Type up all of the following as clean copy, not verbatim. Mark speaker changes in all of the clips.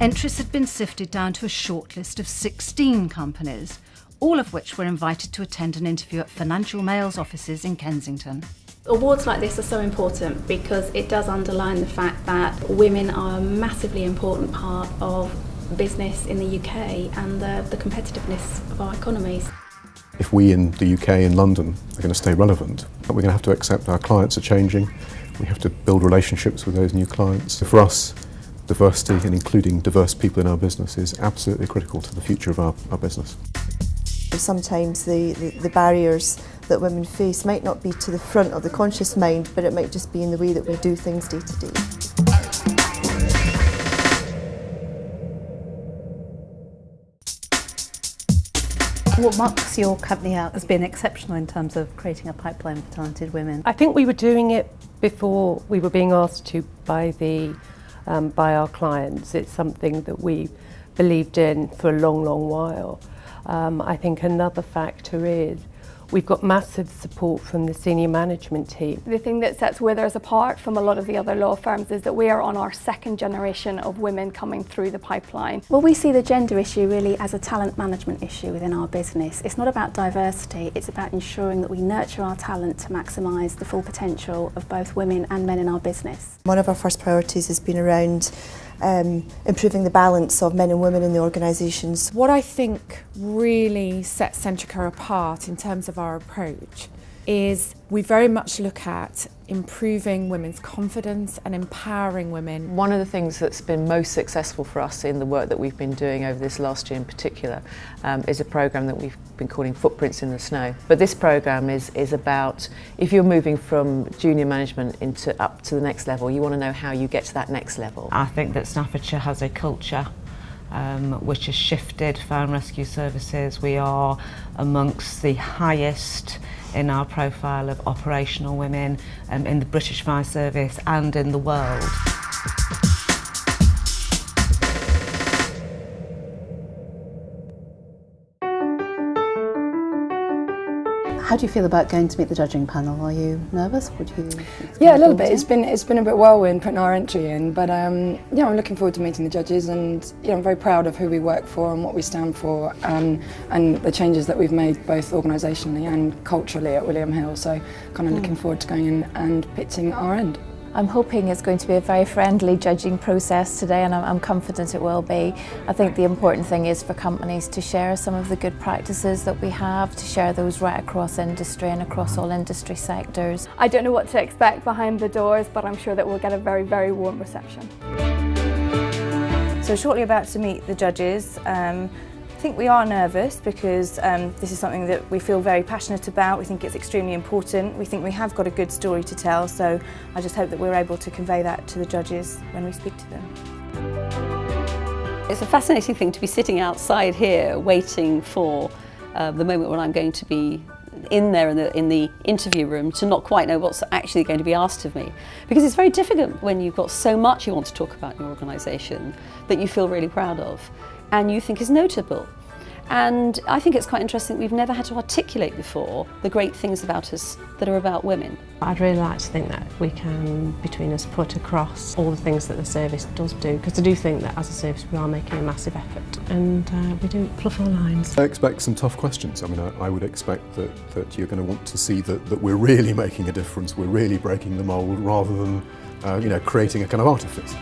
Speaker 1: Entries had been sifted down to a shortlist of 16 companies, all of which were invited to attend an interview at Financial Mail's offices in Kensington.
Speaker 2: Awards like this are so important because it does underline the fact that women are a massively important part of business in the UK and the competitiveness of our economies.
Speaker 3: If we in the UK and London are going to stay relevant, we're going to have to accept our clients are changing. We have to build relationships with those new clients. So for us, diversity and including diverse people in our business is absolutely critical to the future of our business.
Speaker 4: Sometimes the barriers that women face might not be to the front of the conscious mind, but it might just be in the way that we do things day to day.
Speaker 5: What marks your company out as being exceptional in terms of creating a pipeline for talented women?
Speaker 6: I think we were doing it before we were being asked to by our clients. It's something that we believed in for a long, long while. I think another factor is we've got massive support from the senior management team.
Speaker 7: The thing that sets Withers apart from a lot of the other law firms is that we are on our second generation of women coming through the pipeline.
Speaker 2: Well, we see the gender issue really as a talent management issue within our business. It's not about diversity, it's about ensuring that we nurture our talent to maximise the full potential of both women and men in our business.
Speaker 4: One of our first priorities has been around improving the balance of men and women in the organisations.
Speaker 8: What I think really sets Centrica apart in terms of our approach is we very much look at improving women's confidence and empowering women.
Speaker 9: One of the things that's been most successful for us in the work that we've been doing over this last year in particular is a programme that we've been calling Footprints in the Snow. But this programme is about if you're moving from junior management up to the next level, you want to know how you get to that next level.
Speaker 10: I think that Staffordshire has a culture which has shifted fire and rescue services. We are amongst the highest in our profile of operational women in the British Fire Service and in the world.
Speaker 5: How do you feel about going to meet the judging panel? Are you nervous?
Speaker 11: Yeah, a little bit. It's been a bit whirlwind putting our entry in, but I'm looking forward to meeting the judges, and I'm very proud of who we work for and what we stand for, and the changes that we've made both organisationally and culturally at William Hill. So kind of looking forward to going in and pitching our end.
Speaker 12: I'm hoping it's going to be a very friendly judging process today, and I'm confident it will be. I think the important thing is for companies to share some of the good practices that we have, to share those right across industry and across all industry sectors.
Speaker 7: I don't know what to expect behind the doors, but I'm sure that we'll get a very, very warm reception.
Speaker 13: So shortly about to meet the judges. I think we are nervous because this is something that we feel very passionate about. We think it's extremely important. We think we have got a good story to tell, so I just hope that we're able to convey that to the judges when we speak to them.
Speaker 14: It's a fascinating thing to be sitting outside here waiting for the moment when I'm going to be in there in the interview room, to not quite know what's actually going to be asked of me. Because it's very difficult when you've got so much you want to talk about in your organisation that you feel really proud of and you think is notable. And I think it's quite interesting, we've never had to articulate before the great things about us that are about women.
Speaker 6: I'd really like to think that we can, between us, put across all the things that the service does do, because I do think that as a service we are making a massive effort, and we don't fluff our lines.
Speaker 3: I expect some tough questions. I mean, I would expect that you're going to want to see that we're really making a difference, we're really breaking the mould, rather than creating a kind of artifice.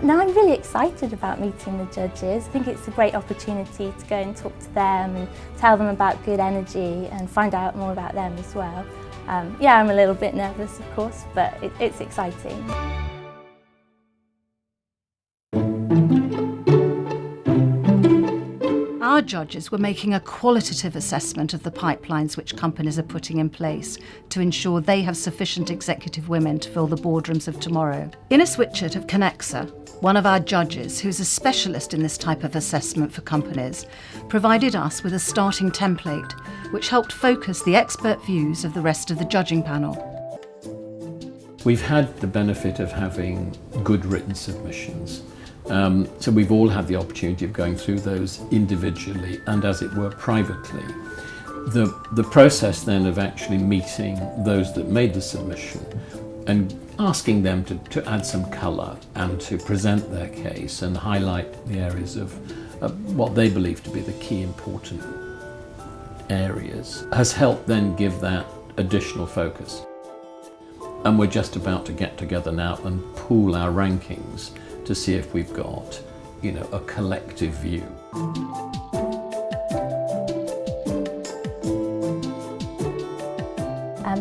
Speaker 12: Now I'm really excited about meeting the judges. I think it's a great opportunity to go and talk to them and tell them about good energy and find out more about them as well. Yeah, I'm a little bit nervous, of course, but it's exciting.
Speaker 1: Our judges were making a qualitative assessment of the pipelines which companies are putting in place to ensure they have sufficient executive women to fill the boardrooms of tomorrow. Ines Witchett of Connexa, one of our judges who's a specialist in this type of assessment for companies, provided us with a starting template which helped focus the expert views of the rest of the judging panel.
Speaker 15: We've had the benefit of having good written submissions. So we've all had the opportunity of going through those individually and, as it were, privately. The process then of actually meeting those that made the submission and asking them to add some colour and to present their case and highlight the areas of what they believe to be the key important areas has helped then give that additional focus. And we're just about to get together now and pool our rankings to see if we've got, a collective view.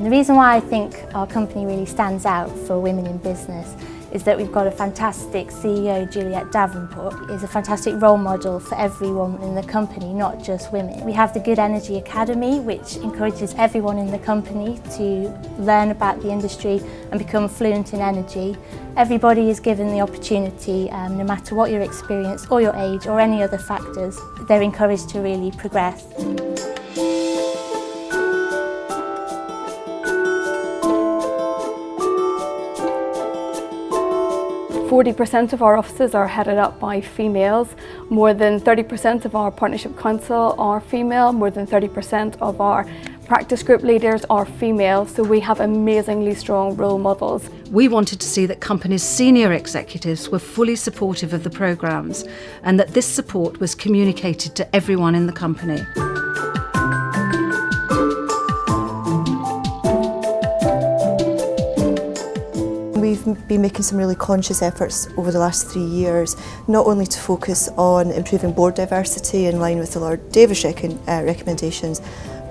Speaker 12: The reason why I think our company really stands out for women in business is that we've got a fantastic CEO, Juliet Davenport, is a fantastic role model for every woman in the company, not just women. We have the Good Energy Academy, which encourages everyone in the company to learn about the industry and become fluent in energy. Everybody is given the opportunity, no matter what your experience or your age or any other factors, they're encouraged to really progress.
Speaker 7: 40% of our offices are headed up by females. More than 30% of our partnership council are female. More than 30% of our practice group leaders are female. So we have amazingly strong role models.
Speaker 1: We wanted to see that companies' senior executives were fully supportive of the programmes and that this support was communicated to everyone in the company.
Speaker 4: We've been making some really conscious efforts over the last 3 years, not only to focus on improving board diversity in line with the Lord Davis recommendations,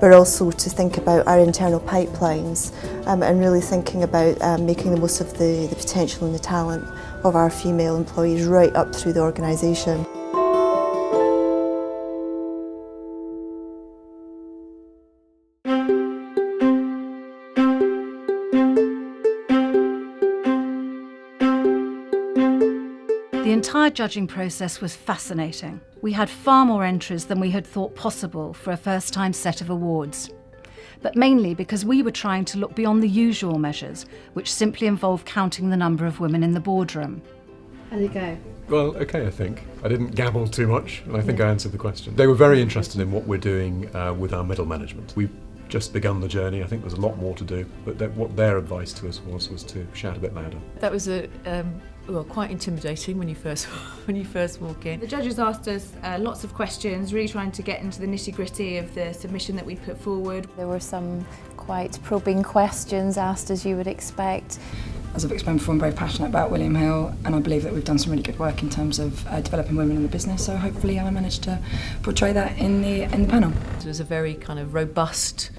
Speaker 4: but also to think about our internal pipelines and really thinking about making the most of the potential and the talent of our female employees right up through the organisation.
Speaker 1: The entire judging process was fascinating. We had far more entries than we had thought possible for a first-time set of awards. But mainly because we were trying to look beyond the usual measures, which simply involve counting the number of women in the boardroom.
Speaker 5: How did it go?
Speaker 3: Well, okay, I think. I didn't gabble too much, and I think I answered the question. They were very interested in what we're doing with our middle management. We've just begun the journey. I think there's a lot more to do, but what their advice to us was to shout a bit louder.
Speaker 16: That was quite intimidating when you first walk in. The judges asked us lots of questions, really trying to get into the nitty-gritty of the submission that we put forward.
Speaker 17: There were some quite probing questions asked, as you would expect.
Speaker 11: As I've explained before, I'm very passionate about William Hill, and I believe that we've done some really good work in terms of developing women in the business, so hopefully I managed to portray that in the panel.
Speaker 16: It was a very kind of robust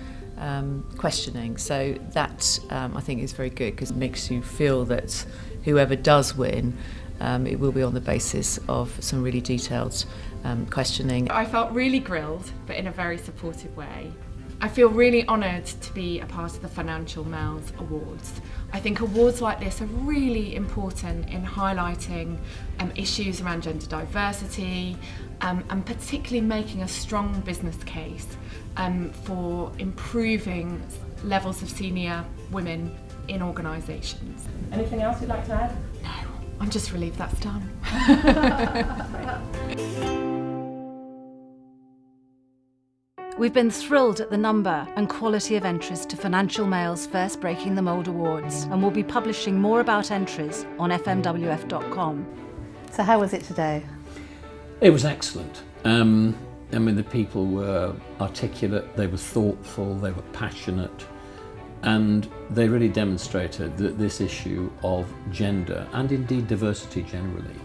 Speaker 16: questioning, so that I think is very good because it makes you feel that whoever does win, it will be on the basis of some really detailed questioning.
Speaker 8: I felt really grilled, but in a very supportive way. I feel really honoured to be a part of the Financial Mould Awards. I think awards like this are really important in highlighting issues around gender diversity and particularly making a strong business case for improving levels of senior women in organisations.
Speaker 5: Anything else you'd like to add?
Speaker 8: No, I'm just relieved that's done.
Speaker 1: We've been thrilled at the number and quality of entries to Financial Mail's first Breaking the Mould Awards, and we'll be publishing more about entries on fmwf.com.
Speaker 5: So how was it today?
Speaker 15: It was excellent. The people were articulate, they were thoughtful, they were passionate, and they really demonstrated that this issue of gender, and indeed diversity generally,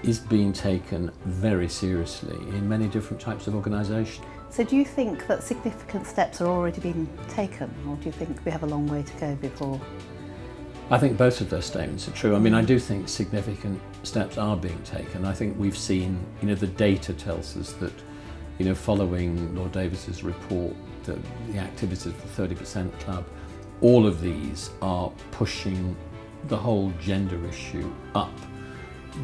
Speaker 15: is being taken very seriously in many different types of organisations.
Speaker 5: So do you think that significant steps are already being taken, or do you think we have a long way to go before?
Speaker 15: I think both of those statements are true. I do think significant steps are being taken. I think we've seen, the data tells us that, following Lord Davis's report, the activities of the 30% Club, all of these are pushing the whole gender issue up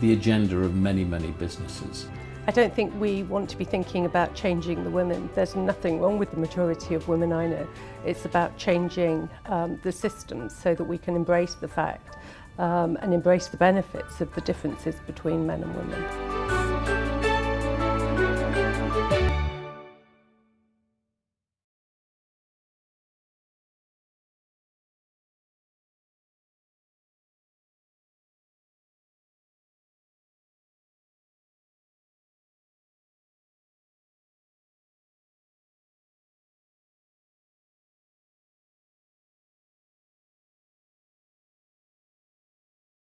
Speaker 15: the agenda of many, many businesses.
Speaker 6: I don't think we want to be thinking about changing the women. There's nothing wrong with the majority of women I know. It's about changing the systems so that we can embrace the fact and embrace the benefits of the differences between men and women.